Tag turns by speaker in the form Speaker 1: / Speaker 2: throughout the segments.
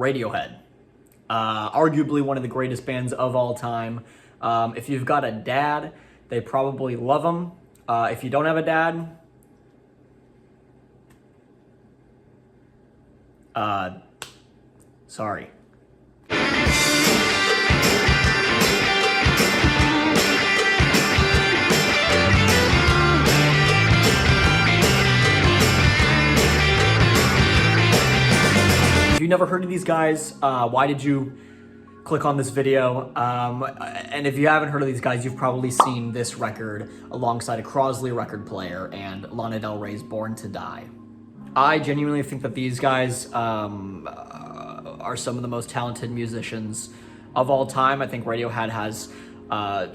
Speaker 1: Radiohead. Arguably one of the greatest bands of all time. If you've got a dad, they probably love them. If you don't have a dad, sorry. If you've never heard of these guys, why did you click on this video? And if you haven't heard of these guys, you've probably seen this record alongside a Crosley record player and Lana Del Rey's Born to Die. I genuinely think that these guys are some of the most talented musicians of all time. I think Radiohead has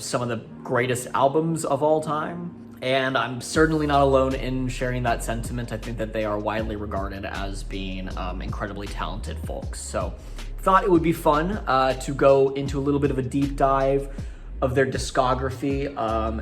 Speaker 1: some of the greatest albums of all time. And I'm certainly not alone in sharing that sentiment. I think that they are widely regarded as being incredibly talented folks. So thought it would be fun to go into a little bit of a deep dive of their discography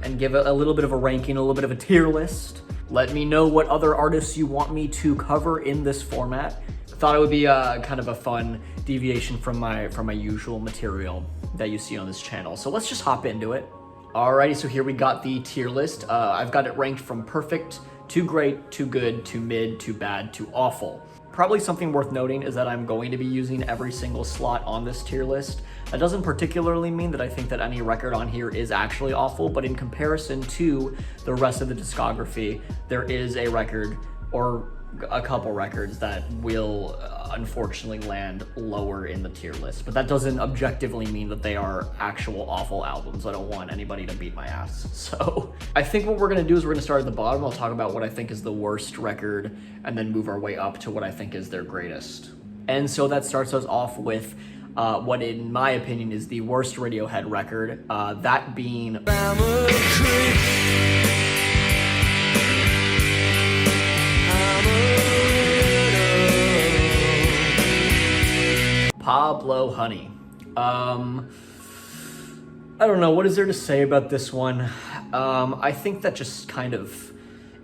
Speaker 1: and give it a little bit of a ranking, a little bit of a tier list. Let me know what other artists you want me to cover in this format. Thought it would be kind of a fun deviation from my usual material that you see on this channel. So let's just hop into it. Alrighty, so here we got the tier list. I've got it ranked from perfect to great to good to mid to bad to awful. Probably something worth noting is that I'm going to be using every single slot on this tier list. That doesn't particularly mean that I think that any record on here is actually awful, but in comparison to the rest of the discography, there is a record or a couple records that will unfortunately land lower in the tier list, but that doesn't objectively mean that they are actual awful albums. I don't want anybody to beat my ass. So I think what we're gonna do is we're gonna start at the bottom. I'll talk about what I think is the worst record and then move our way up to what I think is their greatest. And so that starts us off with what in my opinion is the worst Radiohead record, that being Pablo Honey. I don't know, what is there to say about this one? I think that just kind of,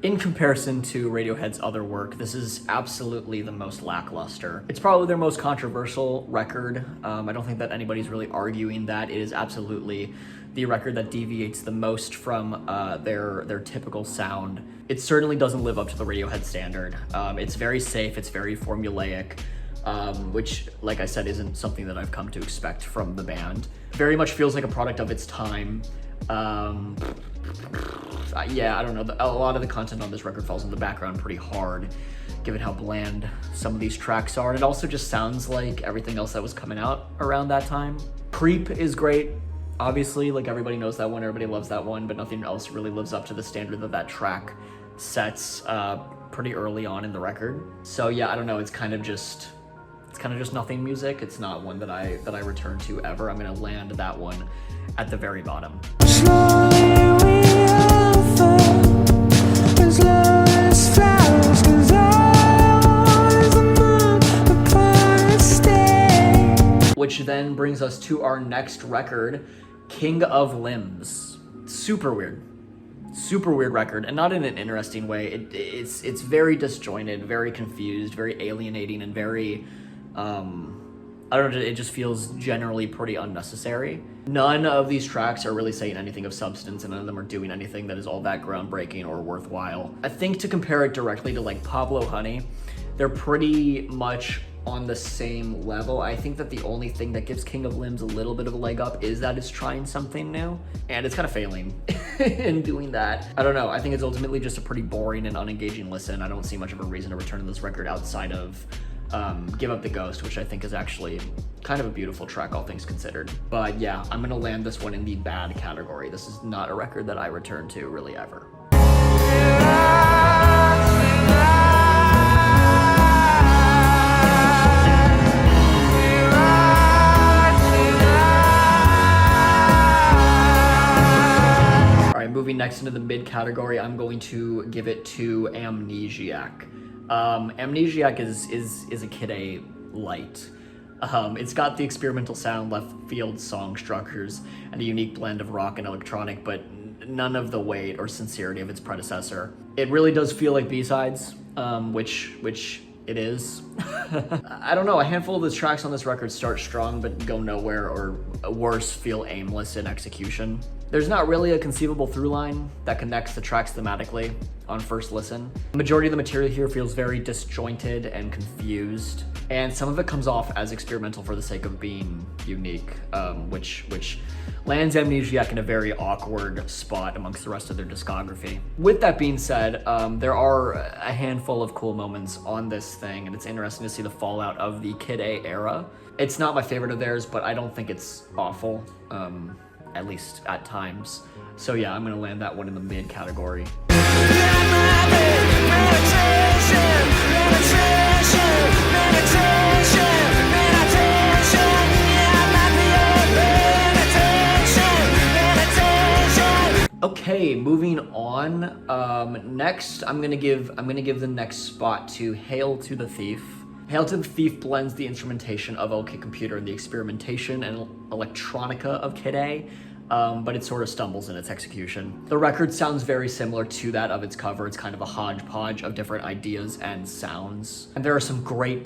Speaker 1: in comparison to Radiohead's other work, this is absolutely the most lackluster. It's probably their most controversial record. I don't think that anybody's really arguing that. It is absolutely the record that deviates the most from their typical sound. It certainly doesn't live up to the Radiohead standard. It's very safe, it's very formulaic. Which, like I said, isn't something that I've come to expect from the band. Very much feels like a product of its time. Yeah, I don't know. A lot of the content on this record falls in the background pretty hard, given how bland some of these tracks are. And it also just sounds like everything else that was coming out around that time. Creep is great. Obviously, like everybody knows that one, everybody loves that one, but nothing else really lives up to the standard that that track sets pretty early on in the record. So yeah, I don't know. It's kind of just nothing music. It's not one that I return to ever. I'm gonna land that one at the very bottom. Which then brings us to our next record, King of Limbs. Super weird record, and not in an interesting way. It's very disjointed, very confused, very alienating, and very I don't know, it just feels generally pretty unnecessary. None of these tracks are really saying anything of substance, and none of them are doing anything that is all that groundbreaking or worthwhile. I think to compare it directly to like Pablo Honey, they're pretty much on the same level. I think that the only thing that gives King of Limbs a little bit of a leg up is that it's trying something new, and it's kind of failing in doing that. I don't know, I think it's ultimately just a pretty boring and unengaging listen. I don't see much of a reason to return to this record outside of Give Up the Ghost, which I think is actually kind of a beautiful track, all things considered. But yeah, I'm gonna land this one in the bad category. This is not a record that I return to really ever. Moving next into the mid category, I'm going to give it to Amnesiac. Amnesiac is a Kid A light. It's got the experimental sound, left field song structures, and a unique blend of rock and electronic, but none of the weight or sincerity of its predecessor. It really does feel like B-sides, which it is. I don't know, a handful of the tracks on this record start strong but go nowhere, or worse, feel aimless in execution. There's not really a conceivable through line that connects the tracks thematically on first listen. The majority of the material here feels very disjointed and confused, and some of it comes off as experimental for the sake of being unique, which lands Amnesiac in a very awkward spot amongst the rest of their discography. With that being said, there are a handful of cool moments on this thing, and it's interesting to see the fallout of the Kid A era. It's not my favorite of theirs, but I don't think it's awful, at least at times. So yeah, I'm gonna land that one in the mid category. Okay, moving on. Next, I'm gonna give the next spot to Hail to the Thief. Hail to the Thief blends the instrumentation of OK Computer and the experimentation and electronica of Kid A, but it sort of stumbles in its execution. The record sounds very similar to that of its cover. It's kind of a hodgepodge of different ideas and sounds. And there are some great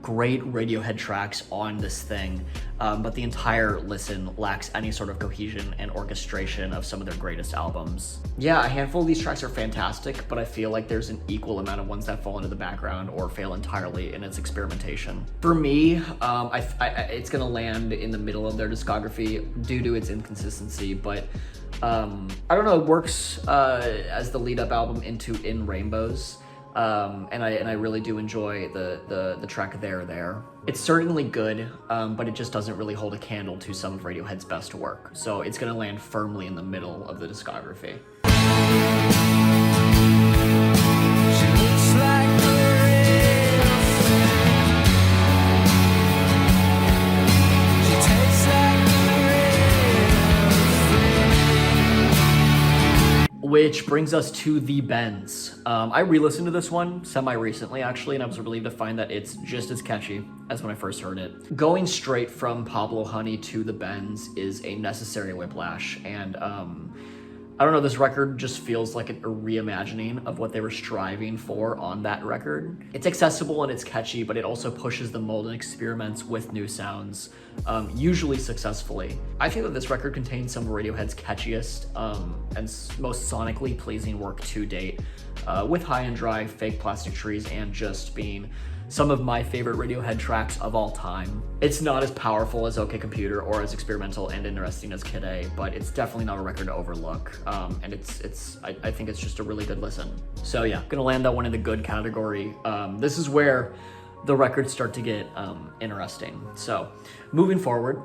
Speaker 1: Radiohead tracks on this thing, but the entire listen lacks any sort of cohesion and orchestration of some of their greatest albums. Yeah, a handful of these tracks are fantastic, but I feel like there's an equal amount of ones that fall into the background or fail entirely in its experimentation. For me, it's gonna land in the middle of their discography due to its inconsistency, but I don't know, it works as the lead-up album into In Rainbows. And I really do enjoy the track There. It's certainly good, but it just doesn't really hold a candle to some of Radiohead's best work. So it's gonna land firmly in the middle of the discography. She looks like the real thing. She tastes like the real thing. Which brings us to The Bends. I re-listened to this one semi-recently, actually, and I was relieved to find that it's just as catchy as when I first heard it. Going straight from Pablo Honey to The Bends is a necessary whiplash, and I don't know, this record just feels like a reimagining of what they were striving for on that record. It's accessible and it's catchy, but it also pushes the mold and experiments with new sounds, usually successfully. I think that this record contains some of Radiohead's catchiest and most sonically pleasing work to date, with High and Dry, Fake Plastic Trees, and Just being some of my favorite Radiohead tracks of all time. It's not as powerful as OK Computer or as experimental and interesting as Kid A, but it's definitely not a record to overlook. And I think it's just a really good listen. So yeah, gonna land that one in the good category. This is where the records start to get interesting. So moving forward.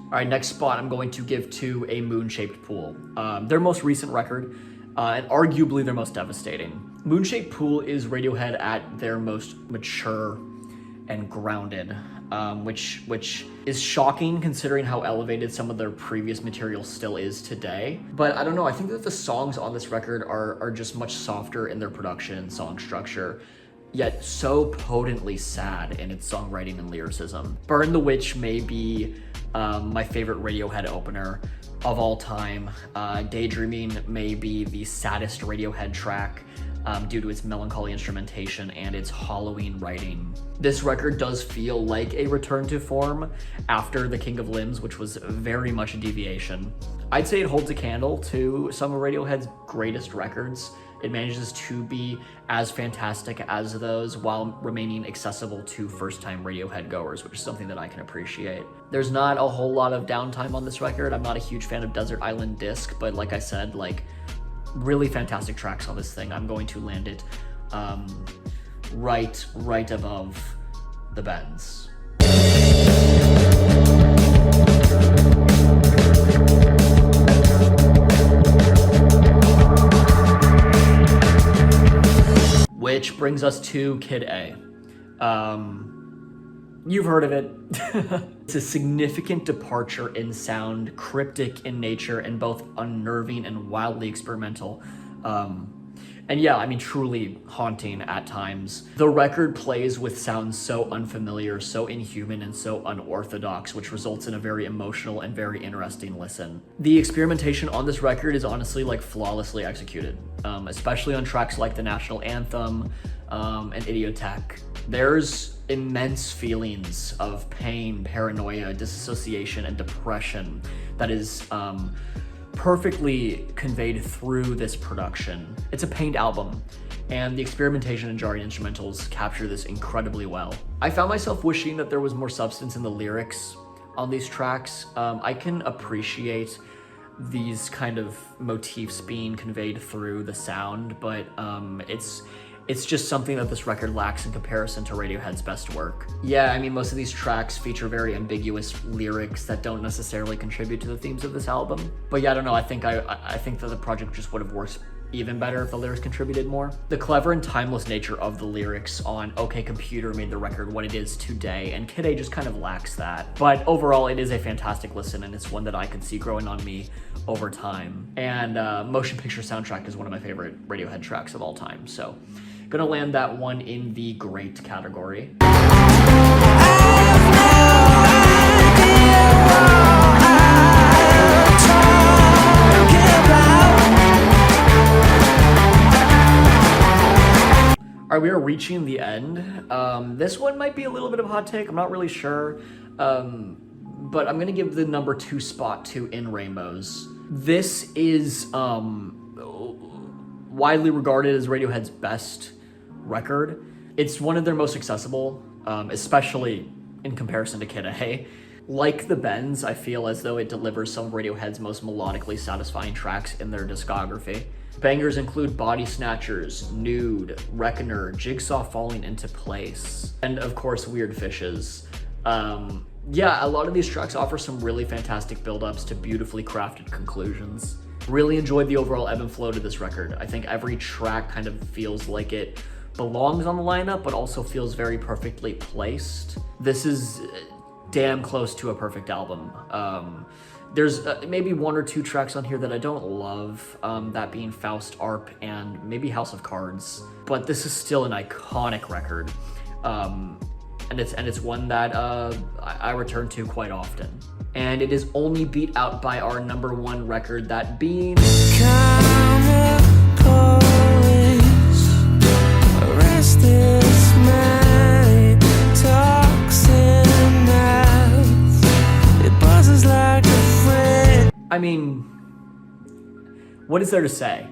Speaker 1: All right, next spot I'm going to give to A Moon-Shaped Pool. Their most recent record, and arguably their most devastating. Moon-Shaped Pool is Radiohead at their most mature and grounded, which is shocking considering how elevated some of their previous material still is today. But I don't know, I think that the songs on this record are just much softer in their production and song structure, yet so potently sad in its songwriting and lyricism. Burn the Witch may be my favorite Radiohead opener of all time. Daydreaming may be the saddest Radiohead track due to its melancholy instrumentation and its hollowing writing. This record does feel like a return to form after The King of Limbs, which was very much a deviation. I'd say it holds a candle to some of Radiohead's greatest records. It manages to be as fantastic as those while remaining accessible to first-time Radiohead goers, which is something that I can appreciate. There's not a whole lot of downtime on this record. I'm not a huge fan of Desert Island Disc, but like I said, like, really fantastic tracks on this thing. I'm going to land it right above The Bends. Which brings us to Kid A. You've heard of it. It's a significant departure in sound, cryptic in nature, and both unnerving and wildly experimental. And yeah, I mean, truly haunting at times. The record plays with sounds so unfamiliar, so inhuman, and so unorthodox, which results in a very emotional and very interesting listen. The experimentation on this record is honestly like flawlessly executed, especially on tracks like the National Anthem and Idiotech. There's immense feelings of pain, paranoia, disassociation, and depression that is perfectly conveyed through this production. It's a pained album, and the experimentation and jarring instrumentals capture this incredibly well. I found myself wishing that there was more substance in the lyrics on these tracks. I can appreciate these kind of motifs being conveyed through the sound, but it's just something that this record lacks in comparison to Radiohead's best work. Yeah, I mean, most of these tracks feature very ambiguous lyrics that don't necessarily contribute to the themes of this album. But yeah, I don't know, I think that the project just would have worked even better if the lyrics contributed more. The clever and timeless nature of the lyrics on OK Computer made the record what it is today, and Kid A just kind of lacks that. But overall, it is a fantastic listen, and it's one that I could see growing on me over time. And Motion Picture Soundtrack is one of my favorite Radiohead tracks of all time, so gonna land that one in the great category. All right, we are reaching the end. This one might be a little bit of a hot take. I'm not really sure, but I'm gonna give the number 2 spot to In Rainbows. This is widely regarded as Radiohead's best record. It's one of their most accessible, especially in comparison to Kid A. Like the Bends, I feel as though it delivers some of Radiohead's most melodically satisfying tracks in their discography. Bangers include Body Snatchers, Nude, Reckoner, Jigsaw Falling Into Place, and of course Weird Fishes. Yeah, a lot of these tracks offer some really fantastic build-ups to beautifully crafted conclusions. Really enjoyed the overall ebb and flow to this record. I think every track kind of feels like it belongs on the lineup, but also feels very perfectly placed. This is damn close to a perfect album. There's maybe 1 or 2 tracks on here that I don't love, that being Faust Arp and maybe House of Cards, but this is still an iconic record. And it's one that I return to quite often. And it is only beat out by our number 1 record, that being I mean, what is there to say?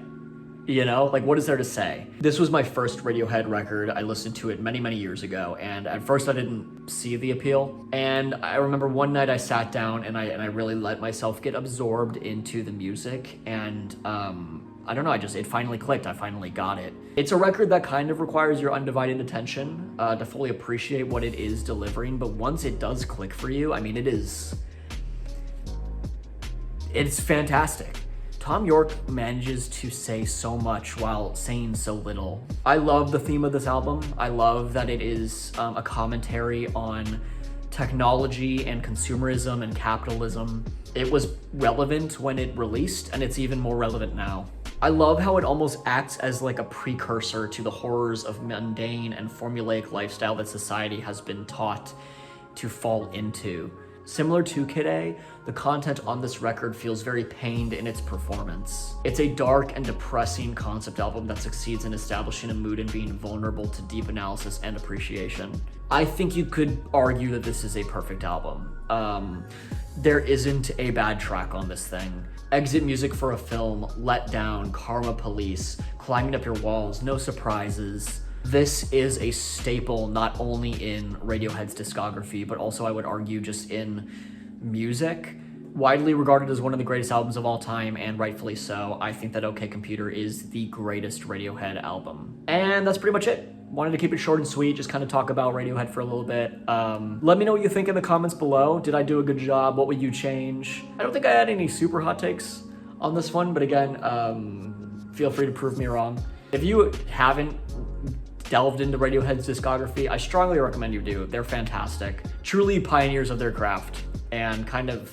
Speaker 1: You know, like, what is there to say? This was my first Radiohead record. I listened to it many, many years ago, and at first I didn't see the appeal. And I remember one night I sat down and I really let myself get absorbed into the music, and I don't know, it finally clicked. I finally got it. It's a record that kind of requires your undivided attention to fully appreciate what it is delivering, but once it does click for you, I mean, it's fantastic. Tom York manages to say so much while saying so little. I love the theme of this album. I love that it is a commentary on technology and consumerism and capitalism. It was relevant when it released, and it's even more relevant now. I love how it almost acts as like a precursor to the horrors of mundane and formulaic lifestyle that society has been taught to fall into. Similar to Kid A, the content on this record feels very pained in its performance. It's a dark and depressing concept album that succeeds in establishing a mood and being vulnerable to deep analysis and appreciation. I think you could argue that this is a perfect album. There isn't a bad track on this thing. Exit music for a film, Let Down, Karma Police, Climbing Up Your Walls, No Surprises. This is a staple not only in Radiohead's discography, but also I would argue just in music. Widely regarded as one of the greatest albums of all time, and rightfully so. I think that OK Computer is the greatest Radiohead album. And that's pretty much it. Wanted to keep it short and sweet, just kind of talk about Radiohead for a little bit. Let me know what you think in the comments below. Did I do a good job? What would you change? I don't think I had any super hot takes on this one, but again, feel free to prove me wrong. If you haven't delved into Radiohead's discography, I strongly recommend you do. They're fantastic. Truly pioneers of their craft and kind of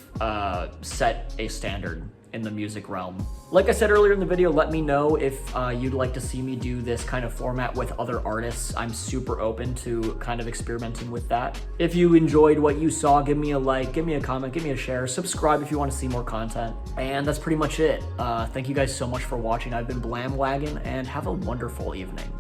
Speaker 1: set a standard in the music realm. Like I said earlier in the video, let me know if you'd like to see me do this kind of format with other artists. I'm super open to kind of experimenting with that. If you enjoyed what you saw, give me a like, give me a comment, give me a share, subscribe if you want to see more content. And that's pretty much it. Thank you guys so much for watching. I've been Blamwagon, and have a wonderful evening.